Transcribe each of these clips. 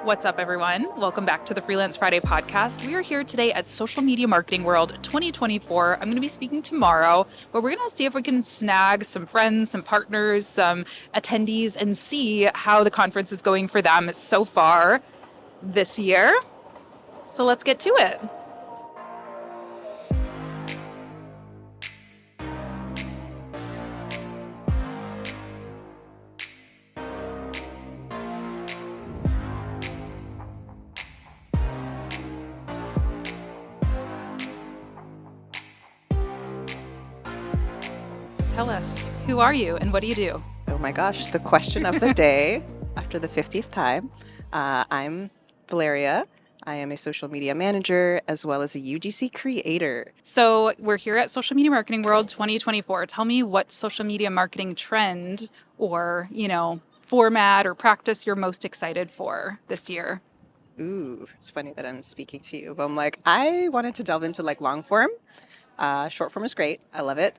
What's up, everyone? Welcome back to the Freelance Friday podcast. We are here today at Social Media Marketing World 2024. I'm going to be speaking tomorrow, but we're going to see if we can snag some friends, some partners, some attendees, and see how the conference is going for them so far this year. So let's get to it. Tell us, who are you and what do you do? Oh my gosh, the question of the day after the 50th time. I'm Valeria. I am a social media manager as well as a UGC creator. So we're here at Social Media Marketing World 2024. Tell me what social media marketing trend or, format or practice you're most excited for this year. Ooh, it's funny that I'm speaking to you, but I'm like, I wanted to delve into like long form. Short form is great. I love it.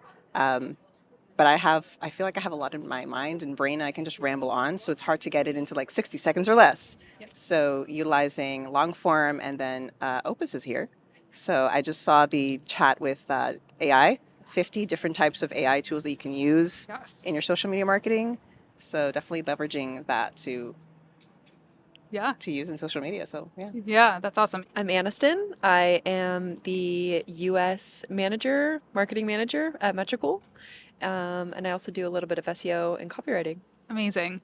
But I feel like I have a lot in my mind and brain and I can just ramble on. So it's hard to get it into like 60 seconds or less. Yep. So utilizing long form and then Opus is here. So I just saw the chat with AI, 50 different types of AI tools that you can use in your social media marketing. So definitely leveraging that to use in social media. So Yeah, that's awesome. I'm Anniston. I am the US marketing manager at Metricool. And I also do a little bit of SEO and copywriting. Amazing.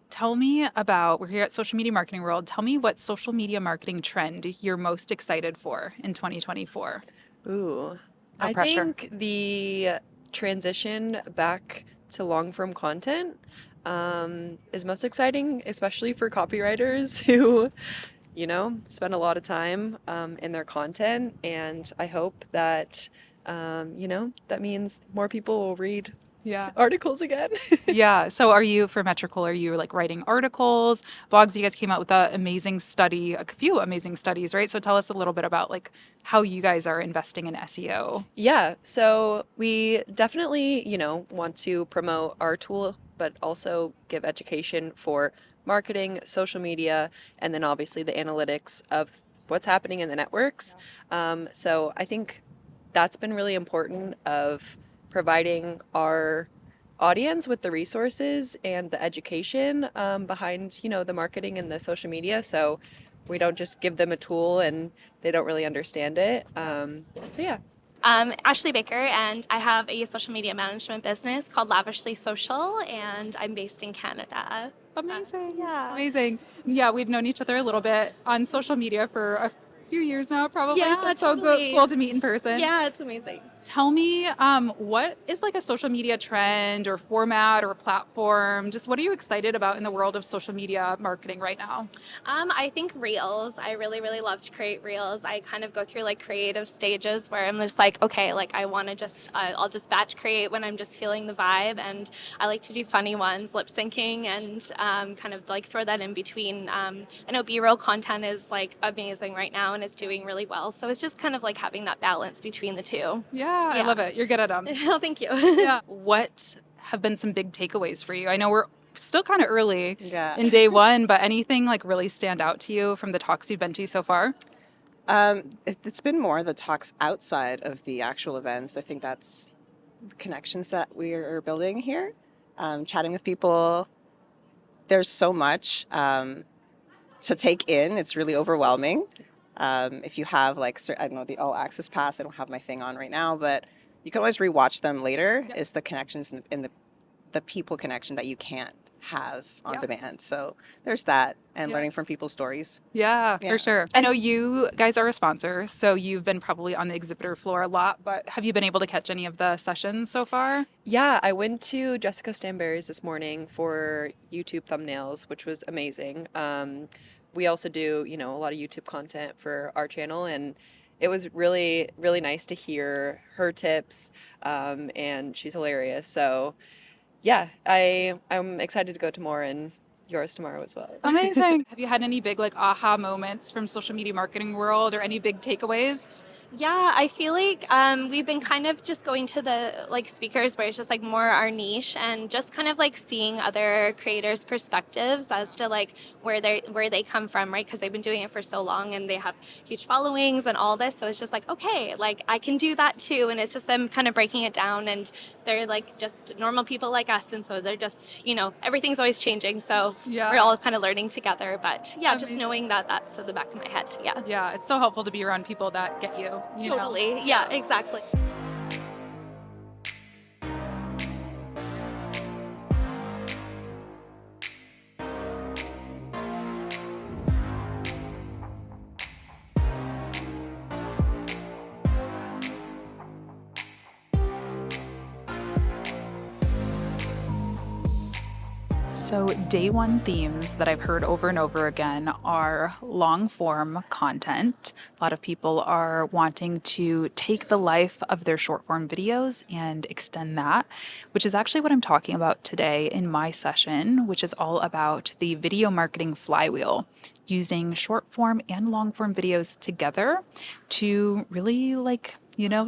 Tell me about, we're here at Social Media Marketing World. Tell me what social media marketing trend you're most excited for in 2024. Ooh. No pressure. Think the transition back to long form content is most exciting, especially for copywriters who, spend a lot of time in their content. And I hope that, that means more people will read articles again. Yeah. So are you, for Metricool, are you like writing articles, blogs? You guys came out with a few amazing studies, right? So tell us a little bit about like how you guys are investing in SEO. Yeah. So we definitely, want to promote our tool, but also give education for marketing, social media, and then obviously the analytics of what's happening in the networks. So I think that's been really important of providing our audience with the resources and the education behind, the marketing and the social media. So we don't just give them a tool and they don't really understand it. So yeah. Ashley Baker, and I have a social media management business called Lavishly Social, and I'm based in Canada. Amazing. Yeah. Amazing. Yeah, we've known each other a little bit on social media for a few years now, probably. Yeah, so it's totally. so cool to meet in person. Yeah, it's amazing. Tell me, what is like a social media trend or format or platform? Just what are you excited about in the world of social media marketing right now? I think reels. I really, really love to create reels. I kind of go through like creative stages where I'm just like, okay, like I want to just, I'll just batch create when I'm just feeling the vibe. And I like to do funny ones, lip syncing, and kind of like throw that in between. I know B-roll content is like amazing right now and it's doing really well. So it's just kind of like having that balance between the two. Yeah, I love it. You're good at them. Oh, thank you. Yeah. What have been some big takeaways for you? I know we're still kind of early in in day one, but anything like really stand out to you from the talks you've been to so far? It's been more the talks outside of the actual events. I think that's the connections that we're building here, chatting with people. There's so much to take in. It's really overwhelming. If you have like, I don't know, the all access pass, I don't have my thing on right now, but you can always rewatch them later. Is the connections and the people connection that you can't have on demand. So there's that, and learning from people's stories. Yeah, for sure. I know you guys are a sponsor, so you've been probably on the exhibitor floor a lot, but have you been able to catch any of the sessions so far? Yeah, I went to Jessica Stanberry's this morning for YouTube thumbnails, which was amazing. We also do, a lot of YouTube content for our channel, and it was really, really nice to hear her tips, and she's hilarious. So yeah, I'm excited to go to more and yours tomorrow as well. Amazing. Have you had any big like aha moments from social media marketing world or any big takeaways? Yeah, I feel like we've been kind of just going to the like speakers where it's just like more our niche and just kind of like seeing other creators' perspectives as to like where they come from, right? Because they've been doing it for so long and they have huge followings and all this. So it's just like, okay, like I can do that too. And it's just them kind of breaking it down and they're like just normal people like us. And so they're just, everything's always changing. So we're all kind of learning together. But yeah, just Amazing. knowing that that's at the back of my head. Yeah. Yeah, it's so helpful to be around people that get you, you know? Totally. Yeah, exactly. So, day one themes that I've heard over and over again are long form content. A lot of people are wanting to take the life of their short form videos and extend that, which is actually what I'm talking about today in my session, which is all about the video marketing flywheel, using short form and long form videos together to really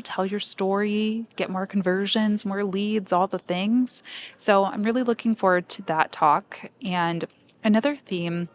tell your story, get more conversions, more leads, all the things. So I'm really looking forward to that talk. And another theme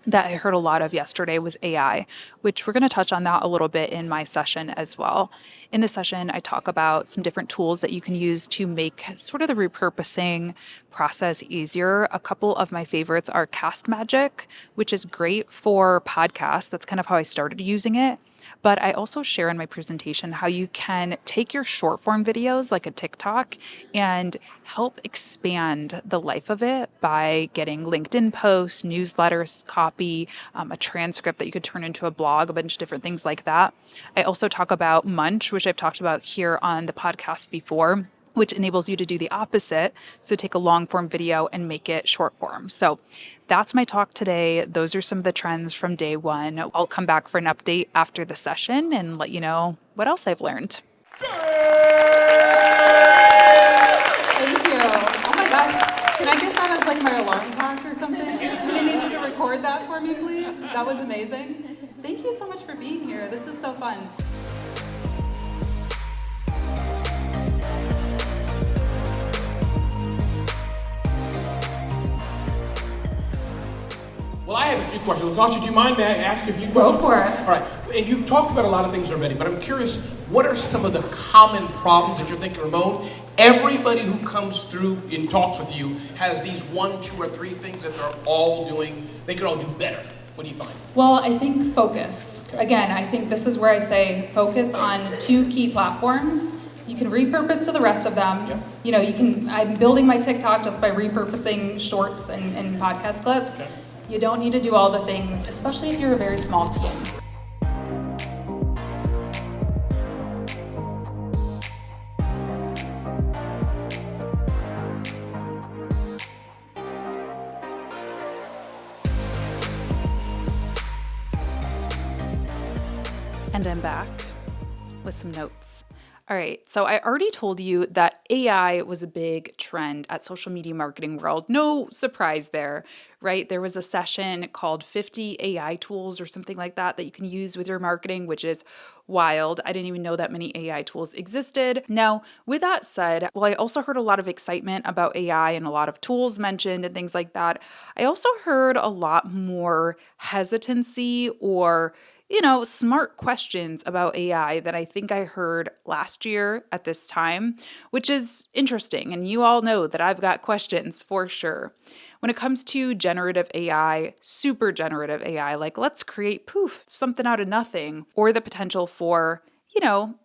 that I heard a lot of yesterday was AI, which we're going to touch on that a little bit in my session as well. In the session, I talk about some different tools that you can use to make sort of the repurposing process easier. A couple of my favorites are Cast Magic, which is great for podcasts. That's kind of how I started using it. But I also share in my presentation how you can take your short form videos like a TikTok and help expand the life of it by getting LinkedIn posts, newsletters, copy, a transcript that you could turn into a blog, a bunch of different things like that. I also talk about Munch, which I've talked about here on the podcast before, which enables you to do the opposite. So take a long form video and make it short form. So that's my talk today. Those are some of the trends from day one. I'll come back for an update after the session and let you know what else I've learned. Thank you. Oh my gosh. Can I get that as like my alarm clock or something? Can I need you to record that for me, please? That was amazing. Thank you so much for being here. This is so fun. Well, I have a few questions. Latasha, do you mind, may I ask you a few questions? Go for it. All right. And you've talked about a lot of things already, but I'm curious, what are some of the common problems that you're thinking, Ramon? Everybody who comes through and talks with you has these 1, 2, or 3 things that they're all doing, they could all do better. What do you find? Well, I think focus. Again, I think this is where I say focus on 2 key platforms. You can repurpose to the rest of them. Yep. I'm building my TikTok just by repurposing shorts and podcast clips. Okay. You don't need to do all the things, especially if you're a very small team. And I'm back with some notes. All right, so I already told you that AI was a big trend at social media marketing world. No surprise there, right? There was a session called 50 AI tools or something like that that you can use with your marketing, which is wild. I didn't even know that many AI tools existed. Now, with that said, well, I also heard a lot of excitement about AI and a lot of tools mentioned and things like that. I also heard a lot more hesitancy or smart questions about AI that I think I heard last year at this time, which is interesting. And you all know that I've got questions for sure. When it comes to generative AI, super generative AI, like let's create something out of nothing, or the potential for,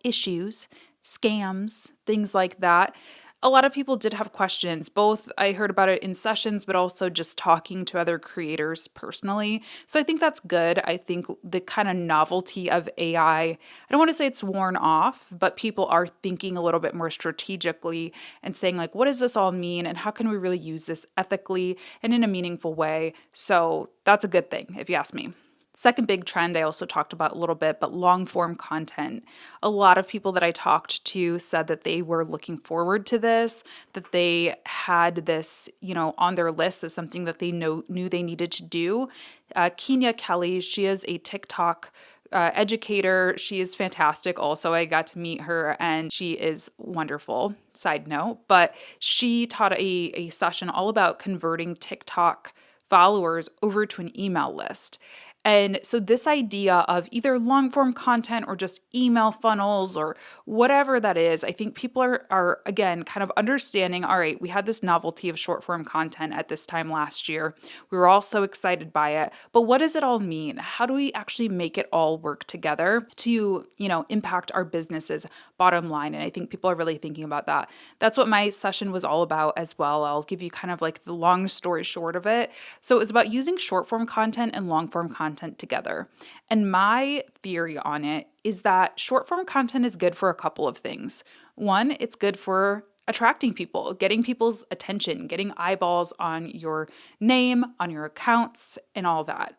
issues, scams, things like that. A lot of people did have questions. Both I heard about it in sessions, but also just talking to other creators personally. So I think that's good. I think the kind of novelty of AI, I don't want to say it's worn off, but people are thinking a little bit more strategically and saying like, what does this all mean? And how can we really use this ethically and in a meaningful way? So that's a good thing, if you ask me. Second big trend I also talked about a little bit, but long form content. A lot of people that I talked to said that they were looking forward to this, that they had this, on their list as something that they knew they needed to do. Kenya Kelly, she is a TikTok educator. She is fantastic. Also, I got to meet her and she is wonderful. Side note, but she taught a session all about converting TikTok followers over to an email list. And so, this idea of either long form content or just email funnels or whatever that is, I think people are again kind of understanding, all right, we had this novelty of short form content at this time last year. We were all so excited by it. But what does it all mean? How do we actually make it all work together to, impact our business's bottom line? And I think people are really thinking about that. That's what my session was all about as well. I'll give you kind of like the long story short of it. So it was about using short form content and long form content together. And my theory on it is that short form content is good for a couple of things. One, it's good for attracting people, getting people's attention, getting eyeballs on your name, on your accounts, and all that.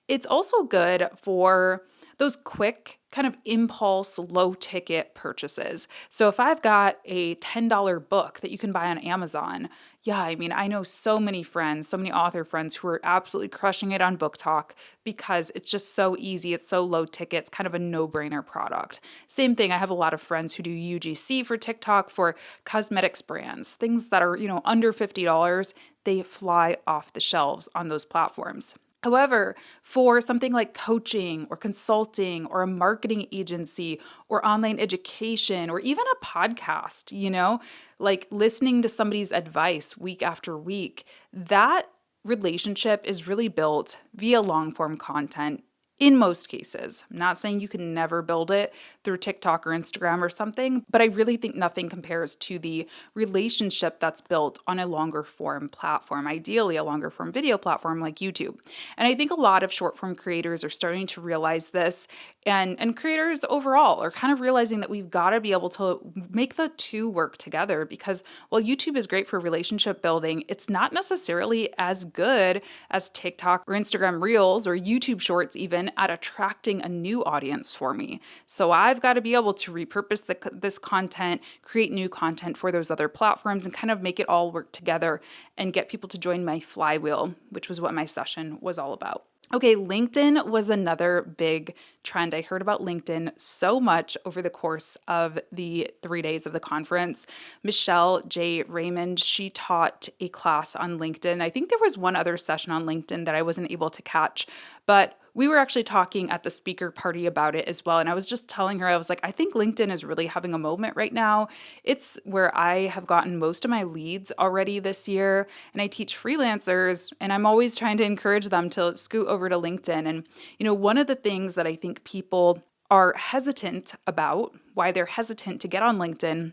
It's also good for those quick kind of impulse, low ticket purchases. So if I've got a $10 book that you can buy on Amazon, I know so many friends, so many author friends who are absolutely crushing it on Book Talk because it's just so easy. It's so low ticket. It's kind of a no-brainer product. Same thing. I have a lot of friends who do UGC for TikTok for cosmetics brands, things that are, under $50. They fly off the shelves on those platforms. However, for something like coaching or consulting or a marketing agency or online education or even a podcast, like listening to somebody's advice week after week, that relationship is really built via long form content. In most cases, I'm not saying you can never build it through TikTok or Instagram or something, but I really think nothing compares to the relationship that's built on a longer form platform, ideally a longer form video platform like YouTube. And I think a lot of short form creators are starting to realize this, and creators overall are kind of realizing that we've got to be able to make the two work together, because while YouTube is great for relationship building, it's not necessarily as good as TikTok or Instagram Reels or YouTube Shorts even at attracting a new audience for me. So I've got to be able to repurpose this content, create new content for those other platforms, and kind of make it all work together and get people to join my flywheel, which was what my session was all about. Okay, LinkedIn was another big trend. I heard about LinkedIn so much over the course of the 3 days of the conference. Michelle J. Raymond, she taught a class on LinkedIn. I think there was one other session on LinkedIn that I wasn't able to catch, but we were actually talking at the speaker party about it as well. And I was just telling her, I was like, I think LinkedIn is really having a moment right now. It's where I have gotten most of my leads already this year. And I teach freelancers, and I'm always trying to encourage them to scoot over to LinkedIn. And, one of the things that I think people are hesitant about, why they're hesitant to get on LinkedIn,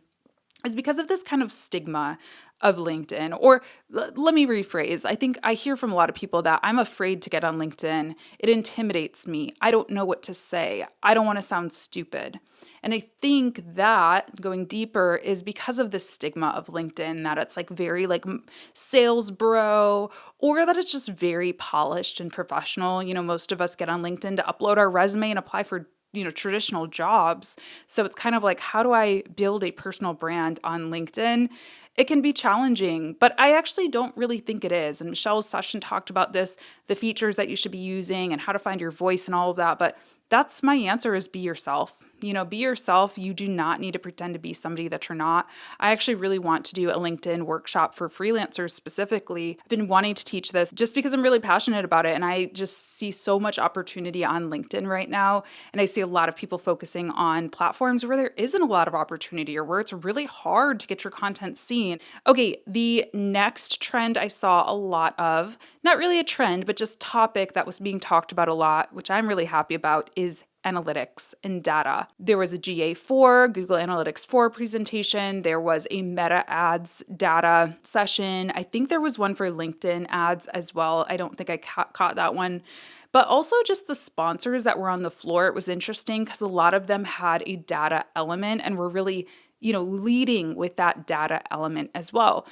is because of this kind of stigma of LinkedIn. Or let me rephrase. I think I hear from a lot of people that I'm afraid to get on LinkedIn. It intimidates me. I don't know what to say. I don't want to sound stupid. And I think that going deeper is because of this stigma of LinkedIn, that it's like very like sales bro, or that it's just very polished and professional. Most of us get on LinkedIn to upload our resume and apply for traditional jobs. So it's kind of like, how do I build a personal brand on LinkedIn? It can be challenging, but I actually don't really think it is. And Michelle's session talked about this, the features that you should be using and how to find your voice and all of that. But that's my answer, is be yourself. Be yourself. You do not need to pretend to be somebody that you're not. I actually really want to do a LinkedIn workshop for freelancers specifically. I've been wanting to teach this just because I'm really passionate about it. And I just see so much opportunity on LinkedIn right now. And I see a lot of people focusing on platforms where there isn't a lot of opportunity, or where it's really hard to get your content seen. Okay, the next trend I saw a lot of, not really a trend, but just topic that was being talked about a lot, which I'm really happy about, is analytics and data. There was a GA4, Google Analytics 4 presentation. There was a Meta Ads data session. I think there was one for LinkedIn ads as well. I don't think I caught that one. But also just the sponsors that were on the floor. It was interesting because a lot of them had a data element and were really, leading with that data element as well.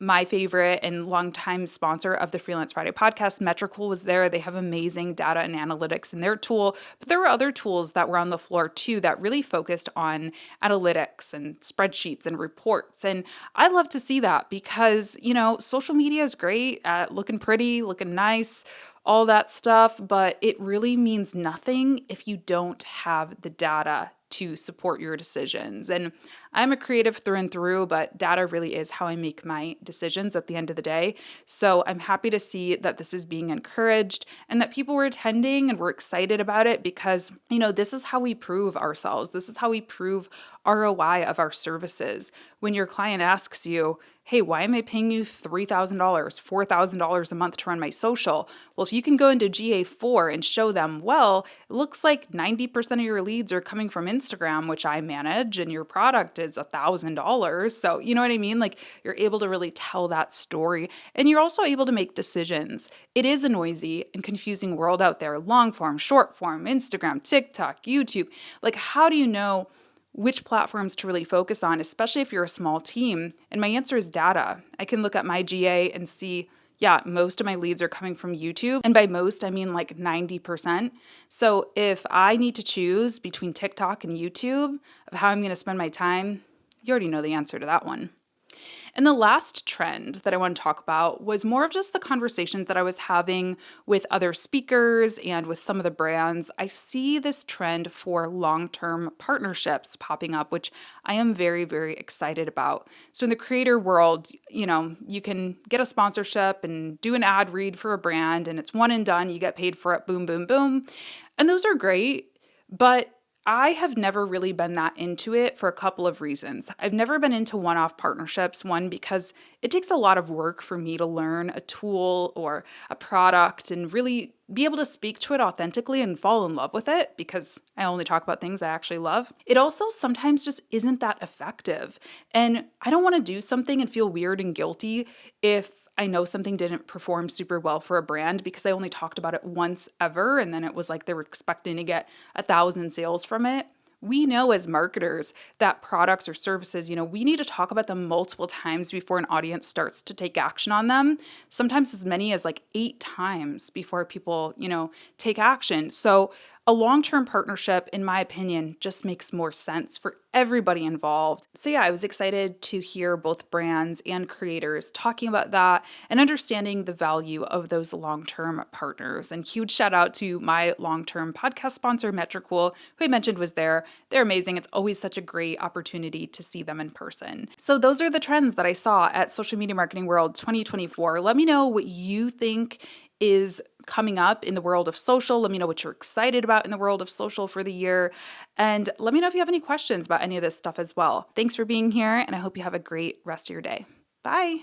my favorite and longtime sponsor of the Freelance Friday podcast, Metricool, was there. They have amazing data and analytics in their tool, but there were other tools that were on the floor too that really focused on analytics and spreadsheets and reports. And I love to see that because, social media is great at looking pretty, looking nice, all that stuff, but it really means nothing if you don't have the data to support your decisions. And I'm a creative through and through, but data really is how I make my decisions at the end of the day. So I'm happy to see that this is being encouraged and that people were attending and were excited about it because, this is how we prove ourselves. This is how we prove ROI of our services. When your client asks you, hey, why am I paying you $3,000, $4,000 a month to run my social? Well, if you can go into GA4 and show them, well, it looks like 90% of your leads are coming from Instagram, which I manage, and your product is $1,000. So, you know what I mean? Like, you're able to really tell that story, and you're also able to make decisions. It is a noisy and confusing world out there. Long form, short form, Instagram, TikTok, YouTube. Like, how do you know which platforms to really focus on, especially if you're a small team? And my answer is data. I can look at my GA and see, yeah, most of my leads are coming from YouTube. And by most, I mean like 90%. So if I need to choose between TikTok and YouTube of how I'm going to spend my time, you already know the answer to that one. And the last trend that I want to talk about was more of just the conversations that I was having with other speakers and with some of the brands. I see this trend for long-term partnerships popping up, which I am very, very excited about. So in the creator world, you can get a sponsorship and do an ad read for a brand, and it's one and done. You get paid for it, boom, boom, boom. And those are great, but I have never really been that into it for a couple of reasons. I've never been into one-off partnerships, one, because it takes a lot of work for me to learn a tool or a product and really be able to speak to it authentically and fall in love with it because I only talk about things I actually love. It also sometimes just isn't that effective. And I don't want to do something and feel weird and guilty if I know something didn't perform super well for a brand because I only talked about it once ever, and then it was like they were expecting to get 1,000 sales from it. We know as marketers that products or services, we need to talk about them multiple times before an audience starts to take action on them. Sometimes as many as like 8 times before people, take action. So a long-term partnership, in my opinion, just makes more sense for everybody involved. So yeah, I was excited to hear both brands and creators talking about that and understanding the value of those long-term partners. And huge shout out to my long-term podcast sponsor, Metricool, who I mentioned was there. They're amazing. It's always such a great opportunity to see them in person. So those are the trends that I saw at Social Media Marketing World 2024. Let me know what you think is coming up in the world of social. Let me know what you're excited about in the world of social for the year. And let me know if you have any questions about any of this stuff as well. Thanks for being here, and I hope you have a great rest of your day. Bye.